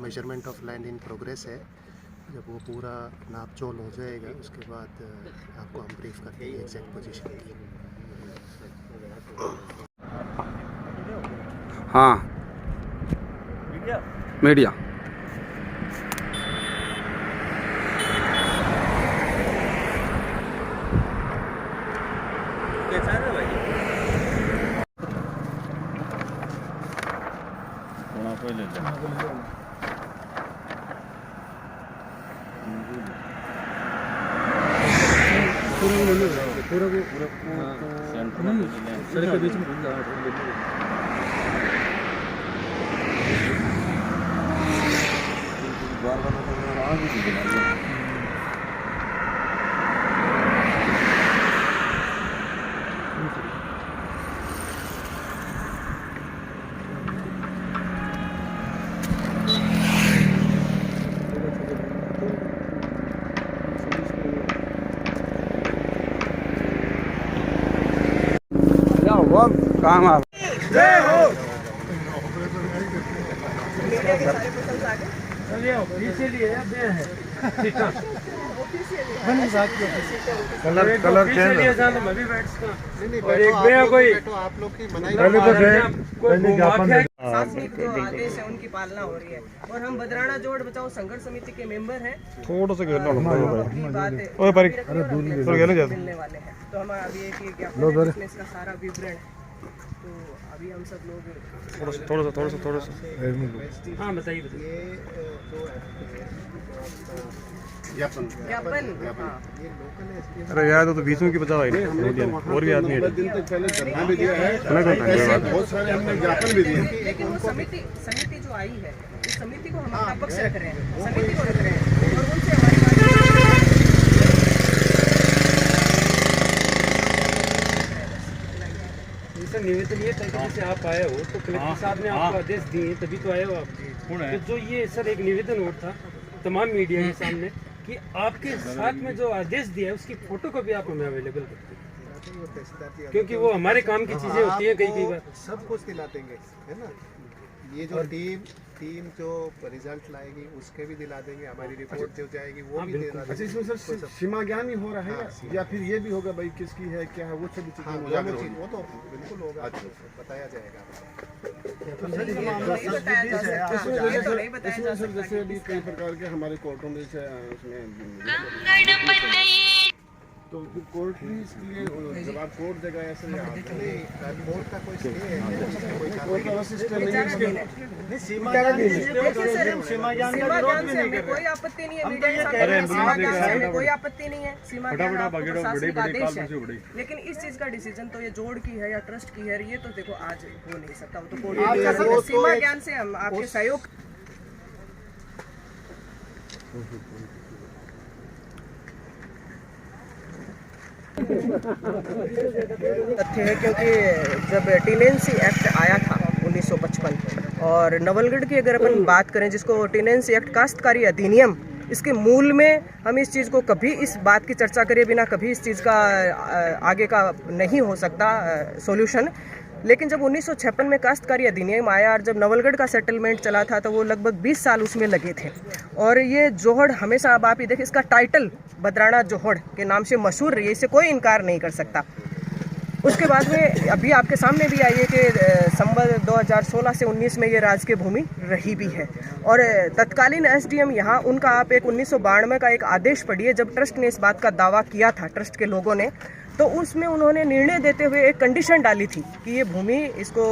Measurement of land in progress है। जब वो पूरा नाप जोल हो जाएगा उसके बाद आपको हम ब्रीफ कर देंगे एग्जैक्ट पोजीशन की। हाँ मीडिया सड़क के बीच में घूम रहा काम आ जय हो। कलर आप लोग की मनाई आदेश है उनकी पालना हो रही है और हम बदराना जोड़ बचाओ संघर्ष समिति के मेंबर हैं। थोड़ा सा मिलने वाले हैं तो हम अभी एक जिसमें इसका सारा विवरण है। तो अभी हम सब लोग थोड़ा सा हाँ बताइए ज्ञापन अरे यार तो बीच में की बचा भाई और भी आदमी दिन तक पहले धरना भी दिया है, बहुत सारे हमने ज्ञापन भी दिए। लेकिन वो समिति जो आई है उस समिति को हम अपना पक्ष रख रहे हैं, समिति को रख रहे हैं और उनसे हमारी निवेदन ये था कि आप आए हो तो कलेक्टर साहब ने आपको आदेश दिए तभी तो आए हो आप। तो जो ये सर एक निवेदन और था तमाम मीडिया के सामने कि आपके साथ में जो आदेश दिया है उसकी फोटो को भी आप हमें अवेलेबल करते हैं, क्योंकि वो हमारे काम की चीजें होती हैं कई बार। सब कुछ दिला देंगे, है ना। ये जो टीम जो रिजल्ट लाएगी उसके भी दिला देंगे, हमारी रिपोर्ट जो जाएगी वो भी दिला देंगे। इसमें सर सीमा ज्ञान ही हो रहा है या फिर ये भी होगा भाई किसकी है क्या है वो सभी चीजें वो तो बिल्कुल होगा, बताया जाएगा। इसमें सर जैसे अभी कई प्रकार के हमारे कोर्टों में तो कोर्ट भी इसके लिए जब आप कोर्ट देगा ऐसे कोर्ट का कोई स्टे है, कोर्ट का सिस्टम नहीं सीमा ज्ञान से हमें कोई आपत्ति नहीं है, मीडिया के सामने सीमा ज्ञान से हमें कोई आपत्ति नहीं है। सीमा ज्ञान आपको प्रशासनिक आदेश है, लेकिन इस चीज का डिसीजन तो ये जोड़ की है या ट्रस्ट की है, ये तो देखो आज हो नहीं सकता। वो तो कोर्ट सीमा ज्ञान से हम आपके सहयोग तथ्य है, क्योंकि जब टेनेंसी एक्ट आया था 1955 और नवलगढ़ की अगर अपन बात करें जिसको टेनेंसी एक्ट काश्तकारी अधिनियम, इसके मूल में हम इस चीज़ को कभी इस बात की चर्चा करे बिना कभी इस चीज़ का आगे का नहीं हो सकता सॉल्यूशन। लेकिन जब 1956 में काश्तकारी अधिनियम आया और जब नवलगढ़ का सेटलमेंट चला था तो वो लगभग 20 साल उसमें लगे थे। और ये जोहड़ हमेशा, अब आप ये देखिए, इसका टाइटल बदराना जोहड़ के नाम से मशहूर रही है, इससे कोई इनकार नहीं कर सकता। उसके बाद में अभी आपके सामने भी आई है कि संवत 2016 से 19 में ये राजकीय भूमि रही भी है। और तत्कालीन एसडीएम यहाँ उनका आप एक 1992 का एक आदेश पढ़िए, जब ट्रस्ट ने इस बात का दावा किया था, ट्रस्ट के लोगों ने, तो उसमें उन्होंने निर्णय देते हुए एक कंडीशन डाली थी कि ये भूमि इसको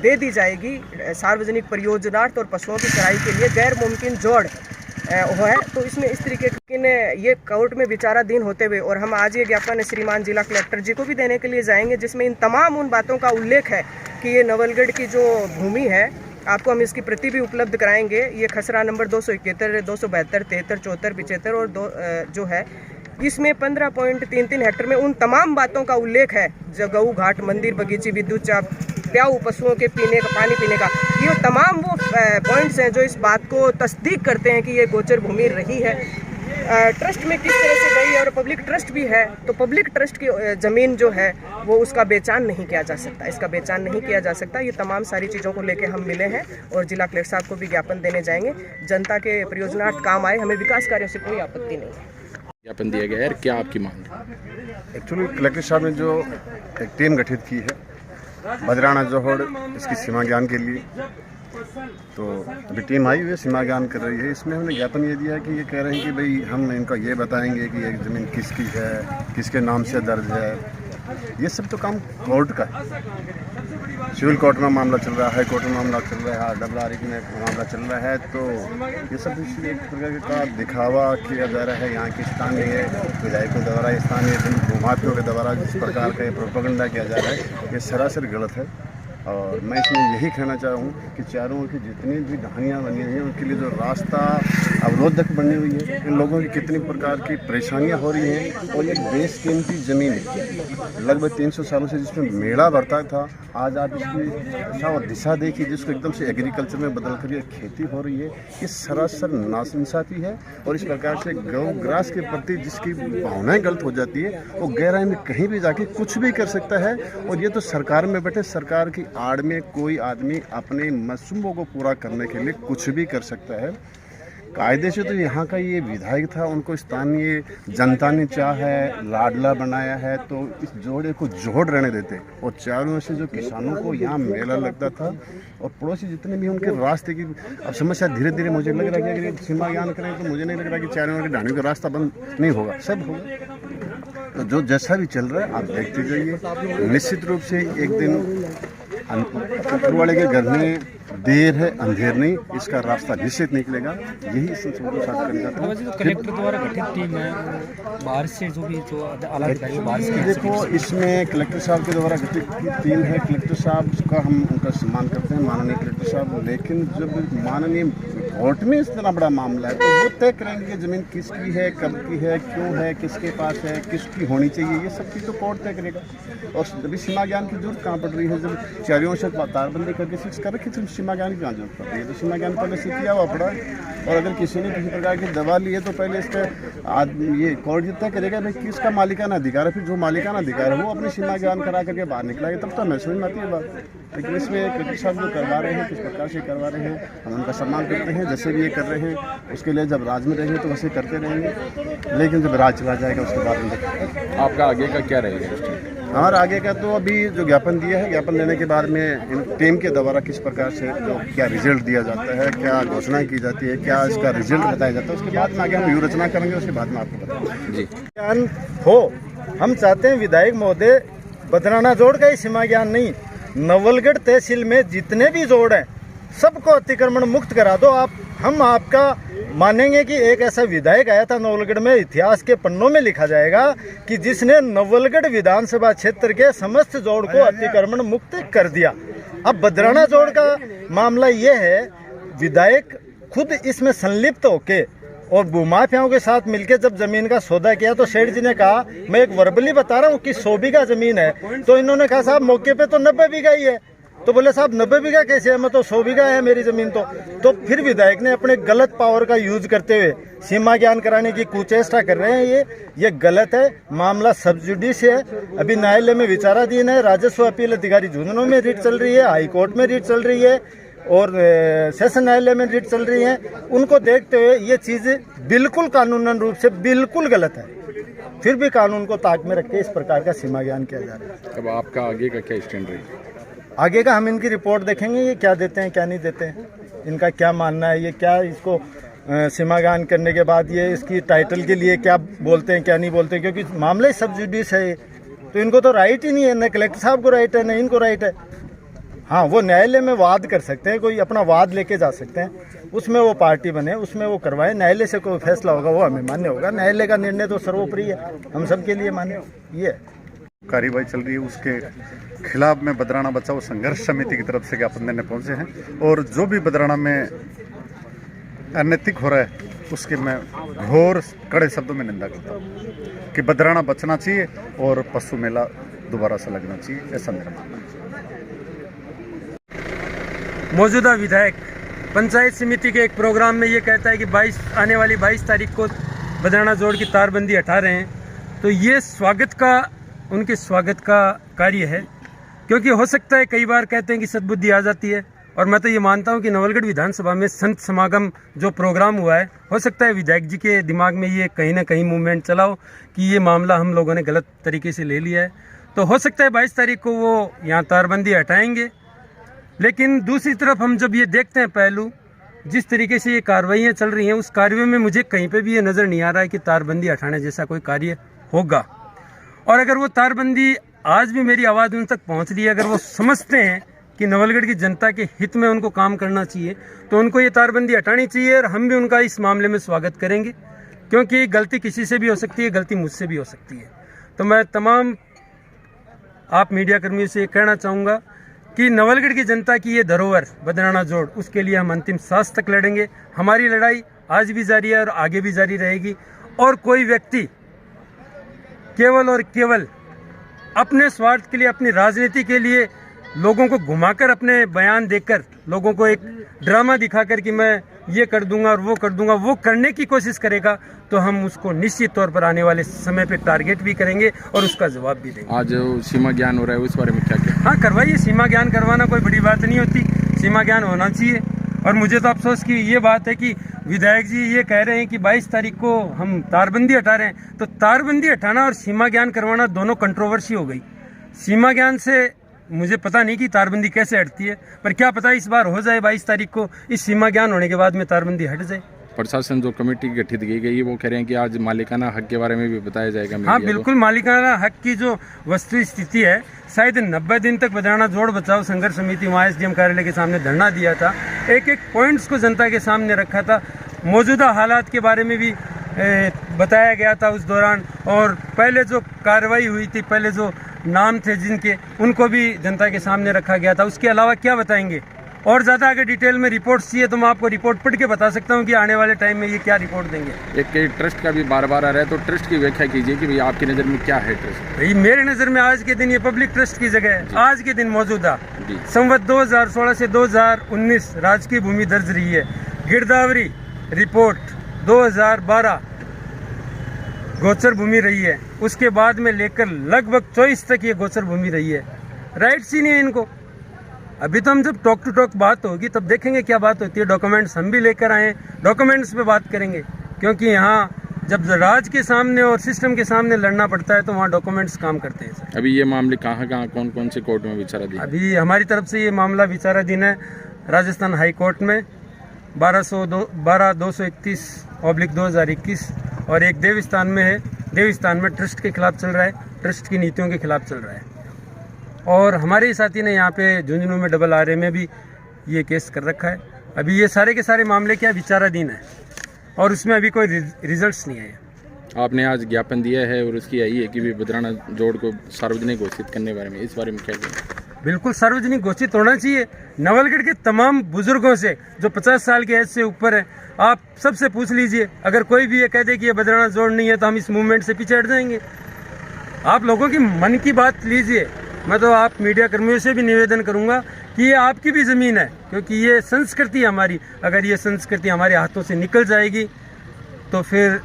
दे दी जाएगी सार्वजनिक परियोजनार्थ और पशुओं की चराई के लिए गैर मुमकिन जोड़ वो है। तो इसमें इस तरीके के ये कोर्ट में विचाराधीन होते हुए, और हम आज ये ज्ञापन श्रीमान जिला कलेक्टर जी को भी देने के लिए जाएंगे जिसमें इन तमाम उन बातों का उल्लेख है कि ये नवलगढ़ की जो भूमि है, आपको हम इसकी प्रति भी उपलब्ध कराएंगे। ये खसरा नंबर 271, 272, 73, 74, 75 और जो है इसमें 15.33 हेक्टेयर में उन तमाम बातों का उल्लेख है, जो गऊ घाट, मंदिर, बगीचे, विद्युत चाप, प्याऊ, पशुओं के पीने का पानी पीने का, ये तमाम वो पॉइंट्स हैं जो इस बात को तस्दीक करते हैं कि ये गोचर भूमि रही है। ट्रस्ट में किस तरह से गई और पब्लिक ट्रस्ट भी है, तो पब्लिक ट्रस्ट की ज़मीन जो है वो उसका बेचान नहीं किया जा सकता, इसका बेचान नहीं किया जा सकता। ये तमाम सारी चीज़ों को लेके हम मिले हैं और जिला कलेक्टर साहब को भी ज्ञापन देने जाएंगे। जनता के प्रयोजनार्थ काम आए, हमें विकास कार्यों से कोई आपत्ति नहीं है। ज्ञापन दिया गया है, क्या आपकी मांग है? एक्चुअली कलेक्टर साहब ने जो एक टीम गठित की है बदराना जोहड़ इसकी सीमा ज्ञान के लिए, तो अभी टीम आई हुई है, सीमा ज्ञान कर रही है। इसमें हमने ज्ञापन ये दिया है कि ये कह रहे हैं कि भाई हम इनको ये बताएंगे कि ये ज़मीन किसकी है, किसके नाम से दर्ज है। ये सब तो काम कोर्ट का है, सिविल कोर्ट में मामला चल रहा है, हाई कोर्ट में मामला चल रहा है, RRR में मामला चल रहा है। तो ये सब इसलिए एक प्रकार का दिखावा किया जा रहा है यहाँ के स्थानीय विधायकों द्वारा, स्थानीय भूमाफियों के द्वारा जिस प्रकार का ये प्रोपेगेंडा किया जा रहा है, ये सरासर गलत है। और मैं इसमें यही कहना चाहूँ कि चारों ओर की जितनी भी ढानियाँ बनी हुई हैं उनके लिए जो रास्ता अवरोधक बनी हुई है, इन लोगों की कितनी प्रकार की परेशानियाँ हो रही हैं। और ये बेशकीमती ज़मीन है लगभग 300 सालों से जिसमें मेला बढ़ता था, आज आप इसकी दशा और दिशा देखिए जिसको एकदम से एग्रीकल्चर में बदल कर ये खेती हो रही है। ये सरासर नाइंसाफ़ी है और इस प्रकार से गौ ग्रास के प्रति जिसकी भावनाएं गलत हो जाती है वो गहराई में कहीं भी जाके कुछ भी कर सकता है। और ये तो सरकार में बैठे, सरकार की आड़ में कोई आदमी अपने मंसूबों को पूरा करने के लिए कुछ भी कर सकता है। कायदे से तो यहाँ का ये विधायक था, उनको स्थानीय जनता ने चाहा है, लाडला बनाया है, तो इस जोड़े को जोड़ रहने देते। और चारों से जो किसानों को यहाँ मेला लगता था और पड़ोसी जितने भी उनके रास्ते की अब समस्या धीरे धीरे मुझे लग रहा है कि अगर सीमा ज्ञान करें तो मुझे नहीं लग रहा कि चारों के ढाणी का रास्ता बंद नहीं होगा, सब होगा। तो जो जैसा भी चल रहा है आप देखते जाइए, निश्चित रूप से एक दिन ऊपर वाले के घर में देर है अंधेर नहीं, इसका रास्ता निश्चित निकलेगा। यही कलेक्टर द्वारा गठित टीम है, बाहर से जो भी जो आला अधिकारी बाहर से देखो, इसमें कलेक्टर साहब के द्वारा गठित टीम है। कलेक्टर साहब का हम उनका सम्मान करते हैं, माननीय कलेक्टर साहब। लेकिन जब माननीय कोर्ट में इस तरह बड़ा मामला है तो वो तय करेंगे कि ज़मीन किसकी है, कब की है, क्यों है, किसके पास है, किसकी होनी चाहिए, ये सब चीज़ तो कोर्ट तय करेगा। और अभी सीमा ज्ञान की जरूरत कहाँ पड़ रही है? जब चारों से तारबंदी करके फिक्स कर रखी तो सीमा ज्ञान की कहाँ जरूरत पड़ रही है? तो सीमा ज्ञान पहले से किया हुआ पड़ा है। और अगर किसी ने किसी प्रकार की दवा ली है तो पहले इसका ये कोर्ट जितना करेगा भाई किसका मालिकाना अधिकार है, फिर जो मालिकाना अधिकार है वो अपनी सीमा ज्ञान करा करके बाहर निकला, तब तो महसूस में आती है बात। लेकिन इसमें कलेक्टर साहब जो करवा रहे हैं, किस प्रकार से करवा रहे हैं, हम उनका सम्मान करते हैं। जैसे भी ये कर रहे हैं उसके लिए जब राज में रहेंगे तो वैसे करते रहेंगे, लेकिन जब राज चला जाएगा उसके बाद में आपका आगे का क्या रहेगा? हमारा आगे का तो अभी जो ज्ञापन दिया है, ज्ञापन देने के बाद में इन टीम के द्वारा किस प्रकार से जो क्या रिजल्ट दिया जाता है, क्या घोषणा की जाती है, क्या इसका रिजल्ट बताया जाता है, उसके बाद में आगे हम व्यूह रचना करेंगे, उसके बाद में आपको बताएंगे। जी ज्ञान हो, हम चाहते हैं विधायक महोदय बदराना जोड़ का ही सीमा ज्ञान नहीं, नवलगढ़ तहसील में जितने भी जोड़ हैं सबको अतिक्रमण मुक्त करा दो आप। हम आपका मानेंगे कि एक ऐसा विधायक आया था नवलगढ़ में, इतिहास के पन्नों में लिखा जाएगा कि जिसने नवलगढ़ विधानसभा क्षेत्र के समस्त जोड़ को अतिक्रमण मुक्त कर दिया। अब बदराना जोड़ का मामला ये है, विधायक खुद इसमें संलिप्त होके और भूमाफियाओं के साथ मिलकर जब जमीन का सौदा किया तो सेठ जी ने कहा, मैं एक वर्बली बता रहा हूँ कि 100 बीघा जमीन है, तो इन्होंने कहा साहब मौके पे तो 90 बीघा ही है। तो बोले साहब 90 बीघा कैसे है, मैं तो 100 बीघा है मेरी ज़मीन। तो फिर विधायक ने अपने गलत पावर का यूज करते हुए सीमा ज्ञान कराने की कुचेष्टा कर रहे हैं। ये गलत है। मामला सब जुडिस है, अभी न्यायालय में विचाराधीन है। राजस्व अपील अधिकारी झुंझुनू में रीट चल रही है, हाई कोर्ट में रीट चल रही है और सेशन न्यायालय में रीट चल रही है। उनको देखते हुए ये चीज़ बिल्कुल कानूनन रूप से बिल्कुल गलत है, फिर भी कानून को ताक में रख के इस प्रकार का सीमा ज्ञान किया जा रहा है। अब आपका आगे का क्या स्टैंड रहेगा? आगे का हम इनकी रिपोर्ट देखेंगे, ये क्या देते हैं क्या नहीं देते हैं, इनका क्या मानना है, ये क्या इसको सीमा ज्ञान करने के बाद ये इसकी टाइटल के लिए क्या बोलते हैं क्या नहीं बोलते हैं, क्योंकि मामला ही सब जुडिस है। तो इनको तो राइट ही नहीं है, न कलेक्टर साहब को राइट है न इनको राइट है। हाँ, वो न्यायालय में वाद कर सकते हैं, कोई अपना वाद लेके जा सकते हैं, उसमें वो पार्टी बने, उसमें वो करवाए, न्यायालय से कोई फैसला होगा वो हमें मान्य होगा। न्यायालय का निर्णय तो सर्वोपरि है, हम सब के लिए मान्य। ये कार्रवाई चल रही है, उसके खिलाफ में बदराना बचाओ संघर्ष समिति की तरफ से ज्ञापन देने पहुंचे हैं। और जो भी बदराना में अनैतिक हो रहा है उसकी मैं घोर कड़े शब्दों में निंदा करता हूँ कि बदराना बचना चाहिए और पशु मेला दोबारा से लगना चाहिए, ऐसा मेरा मानना है। मौजूदा विधायक पंचायत समिति के एक प्रोग्राम में ये कहता है कि आने वाली 22 तारीख को बदराना जोड़ की तारबंदी हटा रहे हैं, तो ये उनके स्वागत का कार्य है। क्योंकि हो सकता है, कई बार कहते हैं कि सद्बुद्धि आ जाती है, और मैं तो ये मानता हूँ कि नवलगढ़ विधानसभा में संत समागम जो प्रोग्राम हुआ है, हो सकता है विधायक जी के दिमाग में ये कहीं ना कहीं मूवमेंट चला हो कि ये मामला हम लोगों ने गलत तरीके से ले लिया है। तो हो सकता है 22 तारीख को वो यहाँ तारबंदी हटाएंगे। लेकिन दूसरी तरफ हम जब ये देखते हैं पहलू, जिस तरीके से ये कार्रवाइयाँ चल रही हैं, उस कार्य में मुझे कहीं पे भी ये नज़र नहीं आ रहा है कि तारबंदी हटाने जैसा कोई कार्य होगा। और अगर वो तारबंदी, आज भी मेरी आवाज़ उन तक पहुँच रही है, अगर वो समझते हैं कि नवलगढ़ की जनता के हित में उनको काम करना चाहिए, तो उनको ये तारबंदी हटानी चाहिए। और हम भी उनका इस मामले में स्वागत करेंगे, क्योंकि गलती किसी से भी हो सकती है, गलती मुझसे भी हो सकती है। तो मैं तमाम आप मीडिया कर्मियों से ये कहना चाहूँगा कि नवलगढ़ की जनता की ये धरोहर बदराना जोड़, उसके लिए हम अंतिम सांस तक लड़ेंगे। हमारी लड़ाई आज भी जारी है और आगे भी जारी रहेगी। और कोई व्यक्ति केवल और केवल अपने स्वार्थ के लिए, अपनी राजनीति के लिए लोगों को घुमाकर, अपने बयान देकर, लोगों को एक ड्रामा दिखाकर कि मैं ये कर दूंगा और वो कर दूंगा, वो करने की कोशिश करेगा, तो हम उसको निश्चित तौर पर आने वाले समय पे टारगेट भी करेंगे और उसका जवाब भी देंगे। आज सीमा ज्ञान हो रहा है, उस बारे में क्या क्या? हाँ, करवाइए। सीमा ज्ञान करवाना कोई बड़ी बात नहीं होती, सीमा ज्ञान होना चाहिए। और मुझे तो अफसोस की ये बात है कि विधायक जी ये कह रहे हैं कि 22 तारीख को हम तारबंदी हटा रहे हैं, तो तारबंदी हटाना और सीमा ज्ञान करवाना दोनों कंट्रोवर्सी हो गई। सीमा ज्ञान से मुझे पता नहीं कि तारबंदी कैसे हटती है, पर क्या पता इस बार हो जाए 22 तारीख को, इस सीमा ज्ञान होने के बाद में तारबंदी हट जाए। प्रशासन जो कमेटी गठित की गई है, वो कह रहे हैं कि आज मालिकाना हक के बारे में भी बताया जाएगा। हाँ, बिल्कुल। मालिकाना हक की जो वस्तु स्थिति है, शायद 90 दिन तक बदराना जोड़ बचाओ संघर्ष समिति वहाँ SDM कार्यालय के सामने धरना दिया था, एक एक पॉइंट्स को जनता के सामने रखा था, मौजूदा हालात के बारे में भी बताया गया था उस दौरान। और पहले जो कार्रवाई हुई थी, पहले जो नाम थे जिनके, उनको भी जनता के सामने रखा गया था। उसके अलावा क्या बताएंगे? और ज़्यादा अगर डिटेल में रिपोर्ट चाहिए तो मैं आपको रिपोर्ट पढ़ के बता सकता हूँ कि आने वाले टाइम में ये क्या रिपोर्ट देंगे। एक ट्रस्ट का भी बार बार आ रहा है, तो ट्रस्ट की व्याख्या कीजिए कि भाई आपकी नज़र में क्या है ट्रस्ट? भाई मेरे नज़र में आज के दिन ये पब्लिक ट्रस्ट की जगह है। आज के दिन मौजूदा संवत 2016 से 2019 राजकीय भूमि दर्ज रही है। गिरदावरी रिपोर्ट 2012 गोचर भूमि रही है। उसके बाद में लेकर लगभग 24 तक ये गोचर भूमि रही है। राइट्स ही नहीं है इनको। अभी तो हम जब टॉक टू टॉक बात होगी तब देखेंगे क्या बात होती है। डॉक्यूमेंट्स हम भी लेकर आए, डॉक्यूमेंट्स पे बात करेंगे, क्योंकि यहाँ जब राज के सामने और सिस्टम के सामने लड़ना पड़ता है तो वहाँ डॉक्यूमेंट्स काम करते हैं सर। अभी ये मामले कहाँ कौन कौन से कोर्ट में विचाराधीन? अभी हमारी तरफ से ये मामला विचाराधीन है राजस्थान हाई कोर्ट में 12/231/2021 और एक देवस्थान में है। देवस्थान में ट्रस्ट के खिलाफ चल रहा है, ट्रस्ट की नीतियों के खिलाफ चल रहा है। और हमारे ही साथी ने यहाँ पे झुंझुनू में डबल RA में भी ये केस कर रखा है। अभी ये सारे के सारे मामले क्या विचाराधीन है और उसमें अभी कोई रिजल्ट्स नहीं आए। आपने आज ज्ञापन दिया है और उसकी आई है कि भी बदराना जोड़ को सार्वजनिक घोषित करने बारे में, इस बारे में क्या कहेंगे? बिल्कुल सार्वजनिक घोषित होना चाहिए। नवलगढ़ के तमाम बुजुर्गों से जो 50 साल के एज से ऊपर है, आप सबसे पूछ लीजिए। अगर कोई भी ये कह दे कि ये बदराना जोड़ नहीं है तो हम इस मूवमेंट से पीछे हट जाएंगे। आप लोगों की मन की बात लीजिए। मैं तो आप मीडिया कर्मियों से भी निवेदन करूंगा कि ये आपकी भी ज़मीन है, क्योंकि ये संस्कृति है हमारी। अगर ये संस्कृति हमारे हाथों से निकल जाएगी तो फिर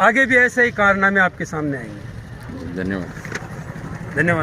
आगे भी ऐसे ही कारनामे आपके सामने आएंगे। धन्यवाद। धन्यवाद।